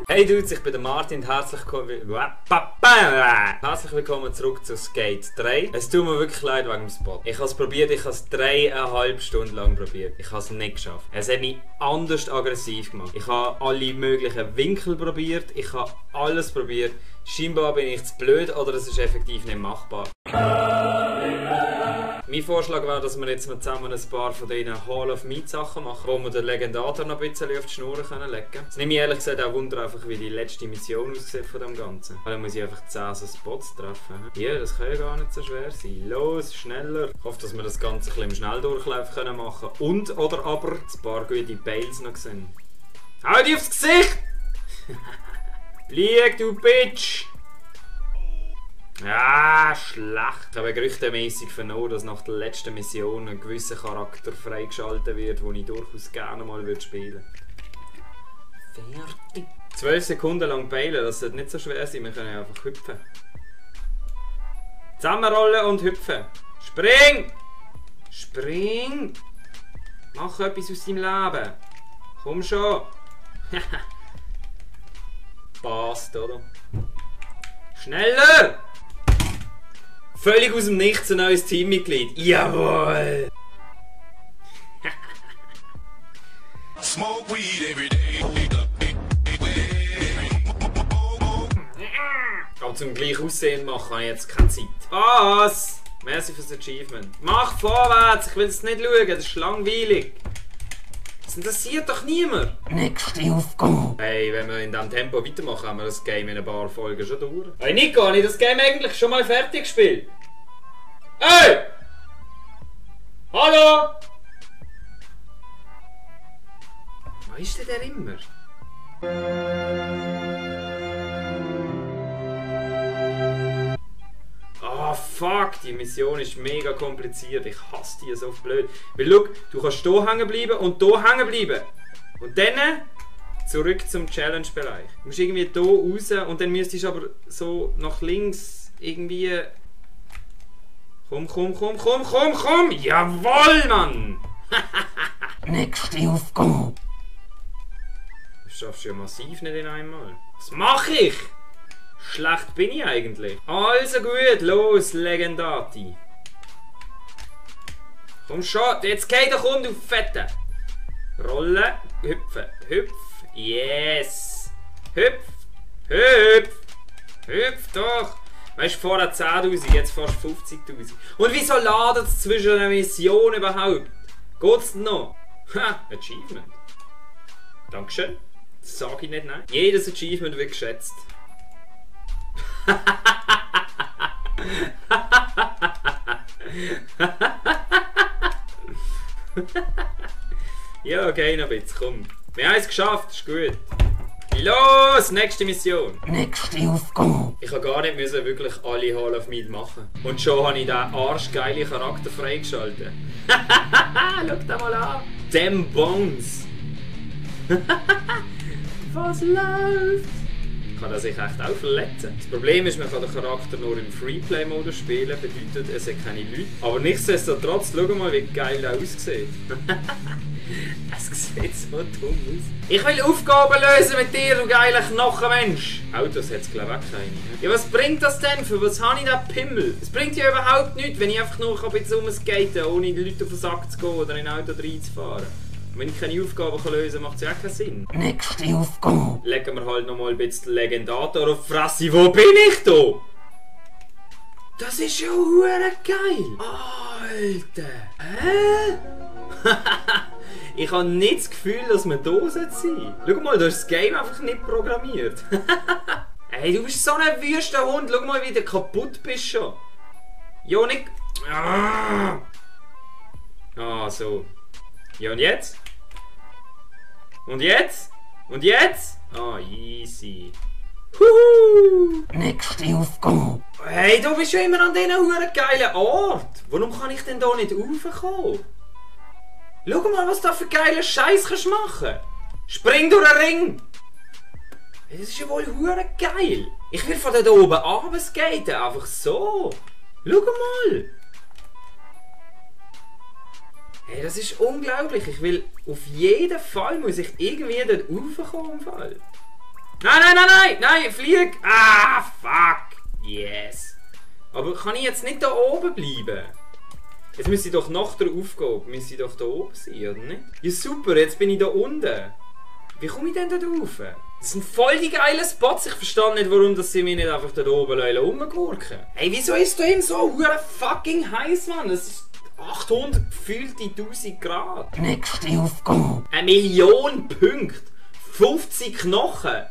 Hey Dudes, ich bin der Martin und herzlich willkommen zurück zu Skate 3. Es tut mir wirklich leid wegen dem Spot. Ich habe es probiert, ich habe es 3,5 Stunden lang probiert. Ich habe es nicht geschafft. Es hat mich anders aggressiv gemacht. Ich habe alle möglichen Winkel probiert, ich habe alles probiert. Scheinbar bin ich zu blöd oder es ist effektiv nicht machbar. Mein Vorschlag wäre, dass wir jetzt mal zusammen ein paar von diesen Hall of Meat Sachen machen, wo wir den Legendator noch ein bisschen auf die Schnur legen können. Es nimmt mich ehrlich gesagt auch Wunder, einfach, wie die letzte Mission aussieht von dem Ganzen. Weil dann muss ich einfach 10 so Spots treffen. Ja, das kann ja gar nicht so schwer sein. Los, schneller. Ich hoffe, dass wir das Ganze ein bisschen im Schnelldurchlauf machen können. Und oder aber ein paar gute Bales noch sehen. Hau dir aufs Gesicht! Flieg, du Bitch! Ja, schlecht. Ich habe gerüchtemäßig vernommen, dass nach der letzten Mission ein gewisser Charakter freigeschaltet wird, den ich durchaus gerne mal spielen würde. Fertig. 12 Sekunden lang beilen, das sollte nicht so schwer sein, wir können einfach hüpfen. Zusammenrollen und hüpfen. Spring! Spring! Mach etwas aus deinem Leben. Komm schon. Passt, oder? Schneller! Völlig aus dem Nichts ein neues Teammitglied. Jawohl! Aber zum gleich Aussehen machen habe ich jetzt keine Zeit. Was? Merci fürs Achievement. Mach vorwärts, ich will es nicht schauen, das ist langweilig. Das interessiert doch niemand. Nächste Aufgabe. Hey, wenn wir in diesem Tempo weitermachen, haben wir das Game in ein paar Folgen schon durch. Hey Nico, habe ich das Game eigentlich schon mal fertig gespielt? Hey! Hallo! Wo ist denn der immer? Oh fuck, die Mission ist mega kompliziert. Ich hasse die so blöd. Weil schau, du kannst hier hängen bleiben und hier hängen bleiben. Und dann zurück zum Challenge-Bereich. Du musst irgendwie hier raus und dann müsstest du aber so nach links irgendwie... Komm! Jawohl, Mann! Nächste Aufgabe. Das schaffst du ja massiv nicht in einmal. Was mache ich? Schlecht bin ich eigentlich. Also gut, los, Legendati. Komm schon, jetzt geh doch um, du Fette. Rollen, hüpfen, hüpf, yes. Hüpf, hüpf, hüpf doch. Weißt du, vorher 10'000, jetzt fast 50'000. Und wieso ladet es zwischen einer Mission überhaupt? Geht's denn noch? Ha, Achievement. Dankeschön. Das sage ich nicht, nein. Jedes Achievement wird geschätzt. Ja, okay, noch ein bisschen, komm. Wir haben es geschafft, ist gut. Los, nächste Mission. Nächste Aufgabe. Ich habe gar nicht müssen wirklich alle Hall of Meat machen. Und schon habe ich diesen arschgeilen Charakter freigeschaltet. Schau dir mal an. Damn Bones. Was läuft? Kann er sich echt auch verletzen. Das Problem ist, man kann den Charakter nur im Freeplay-Modus spielen, bedeutet, es hat keine Leute. Aber nichtsdestotrotz, schau mal, wie geil er aussieht. Es sieht so dumm aus. Ich will Aufgaben lösen mit dir, du geiler Knochenmensch. Autos hat es glaube ich auch keine. Ja, was bringt das denn? Für was habe ich da Pimmel? Es bringt ja überhaupt nichts, wenn ich einfach nur ein bisschen rumskaten kann, ohne die Leute auf den Sack zu gehen oder in ein Auto reinzufahren. Und wenn ich keine Aufgaben lösen kann, macht es ja auch keinen Sinn. Nächste Aufgabe. Legen wir halt noch mal ein bisschen Legendator auf die Fresse. Wo bin ich da? Das ist ja hure geil. Alter. Hä? Ich habe nicht das Gefühl, dass wir da sein sollten. Schau mal, da ist das Game einfach nicht programmiert. Ey, du bist so ein wüster Hund. Schau mal, wie du kaputt bist schon. Ja, nicht... Ah, so. Ja, und jetzt? Und jetzt? Und jetzt? Ah, easy. Huhu! Nächste Aufgabe. Hey, du bist ja immer an diesen huren geilen Ort. Warum kann ich denn da nicht raufkommen? Schau mal, was da für geilen Scheiß kannst machen. Spring durch den Ring. Das ist ja wohl huren geil. Ich will von da oben runterskaten, einfach so. Schau mal. Hey, das ist unglaublich. Ich will... Auf jeden Fall muss ich irgendwie dort raufkommen im Fall. Nein, flieg! Ah, fuck! Yes! Aber kann ich jetzt nicht da oben bleiben? Jetzt müsste ich doch nach der Aufgabe, müsste ich doch da oben sein, oder nicht? Ja super, jetzt bin ich da unten. Wie komme ich denn da drauf? Das sind voll die geilen Spots. Ich verstehe nicht, warum dass sie mich nicht einfach da oben rumgurken. Hey, wieso ist da hin so fucking heiß, Mann? Das ist 800 gefühlte 1000 Grad. Nächste Aufgabe. 1 Million Punkte. 50 Knochen.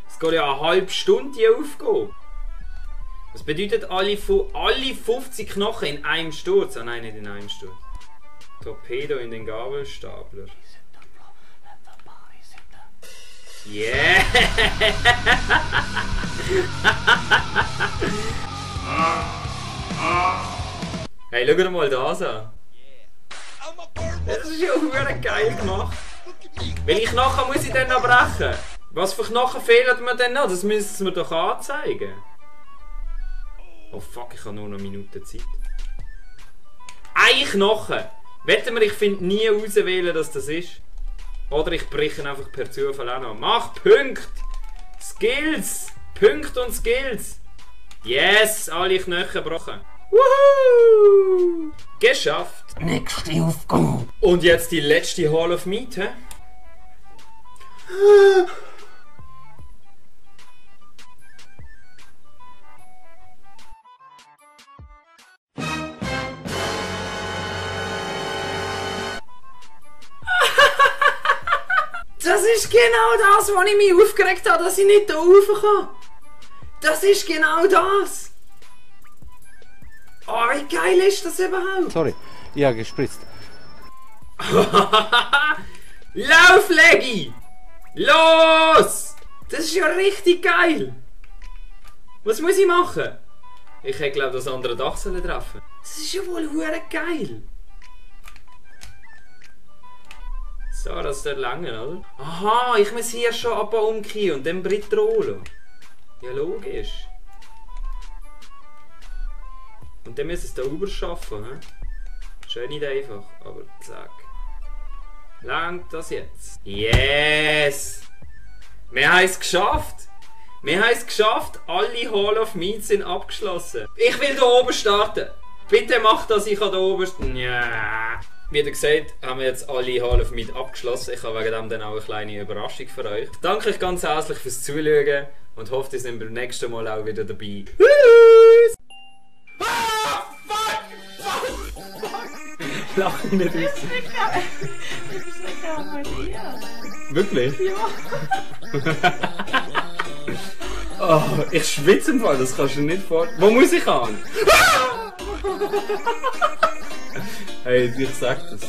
Das geht ja eine halbe Stunde, die Aufgabe. Das bedeutet alle 50 Knochen in einem Sturz. Ah nein, nicht in einem Sturz. Torpedo in den Gabelstapler. Yeah! Hey, schau dir mal das an. Das ist ja auch geil gemacht. Welche Knochen muss ich denn noch brechen? Was für Knochen fehlen mir denn noch? Das müssen sie mir doch anzeigen. Oh fuck, ich habe nur noch Minuten Zeit. Ein Knochen! Wetten wir, ich finde nie auswählen, dass das ist. Oder ich breche ihn einfach per Zufall auch noch. Mach Punkte! Skills! Punkte und Skills! Yes! Alle Knochen gebrochen. Woohoo! Geschafft! Nächste Aufgabe. Und jetzt die letzte Hall of Meat, hä? Das ist genau das, wo ich mich aufgeregt habe, dass ich nicht da rauf kann. Das ist genau das. Oh, wie geil ist das überhaupt? Sorry, ich habe gespritzt. Lauf, Leggy! Los! Das ist ja richtig geil. Was muss ich machen? Ich hätte glaube das andere Dach treffen sollen. Das ist ja wohl hure geil. So, das ist der lange, oder? Aha, ich muss hier schon ab und umkehren und dann Brit rollen. Ja, logisch. Und dann müssen sie es da rüber schaffen, he? Schön nicht einfach, aber zack. Langt das jetzt? Yes! Wir haben es geschafft! Wir haben es geschafft! Alle Hall of Meat sind abgeschlossen. Ich will da oben starten! Bitte mach das, ich kann da oben... Ja. Wie gesagt, haben wir jetzt alle Hall of Meat abgeschlossen. Ich habe wegen dem dann auch eine kleine Überraschung für euch. Ich danke euch ganz herzlich fürs Zuschauen und hoffe, ihr seid beim nächsten Mal auch wieder dabei. Tschüss! Ah, fuck! Lach mich nicht aus. Das ist nicht bei dir. Wirklich? Ja. Oh, ich schwitze im Fall, das kannst du nicht vorstellen. Wo muss ich an? Hey, ich sag das.